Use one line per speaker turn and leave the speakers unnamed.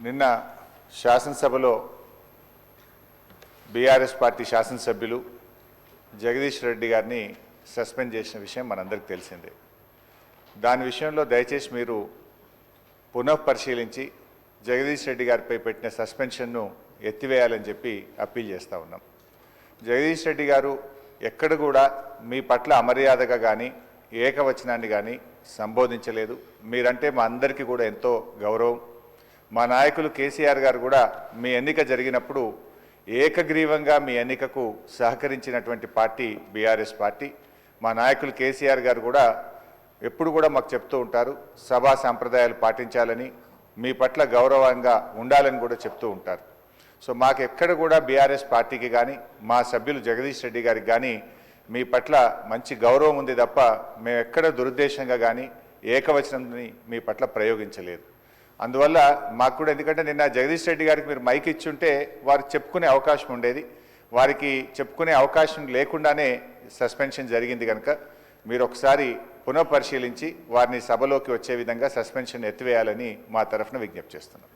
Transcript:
నిన్న శాసనసభలో BRS party శాసనసభ్యులు జగదీష్ రెడ్డి గారిని సస్పెండ్ చేసిన విషయం మనందరికీ తెలిసిందే. దాని విషయంలో దయచేసి మీరు పునఃపరిశీలించి జగదీష్ రెడ్డి గారిపై పెట్టిన సస్పెన్షన్ను ఎత్తివేయాలని చెప్పి అప్పీల్ చేస్తూ ఉన్నాం. జగదీష్ రెడ్డి గారు ఎక్కడ కూడా మీ పట్ల అమర్యాదగా కానీ ఏకవచనాన్ని కానీ సంబోధించలేదు. మీరంటే మా అందరికీ కూడా ఎంతో గౌరవం. మా నాయకులు కేసీఆర్ గారు కూడా మీ ఎన్నిక జరిగినప్పుడు ఏకగ్రీవంగా మీ ఎన్నికకు సహకరించినటువంటి పార్టీ బీఆర్ఎస్ పార్టీ. మా నాయకులు కేసీఆర్ గారు కూడా ఎప్పుడు కూడా మాకు చెప్తూ ఉంటారు, సభా సాంప్రదాయాలు పాటించాలని, మీ పట్ల గౌరవంగా ఉండాలని కూడా చెప్తూ ఉంటారు. సో మాకు ఎక్కడ కూడా బీఆర్ఎస్ పార్టీకి కానీ మా సభ్యులు జగదీష్ రెడ్డి గారికి కానీ మీ పట్ల మంచి గౌరవం ఉంది తప్ప మేము ఎక్కడ దురుద్దేశంగా కానీ ఏకవచనాన్ని మీ పట్ల ప్రయోగించలేదు. అందువల్ల మాకు కూడా, ఎందుకంటే నిన్న జగదీష్ రెడ్డి గారికి మీరు మైక్ ఇచ్చుంటే వారు చెప్పుకునే అవకాశం ఉండేది. వారికి చెప్పుకునే అవకాశం లేకుండానే సస్పెన్షన్ జరిగింది కనుక మీరు ఒకసారి పునఃపరిశీలించి వారిని సభలోకి వచ్చే విధంగా సస్పెన్షన్ ఎత్తివేయాలని మా తరఫున విజ్ఞప్తి చేస్తున్నాం.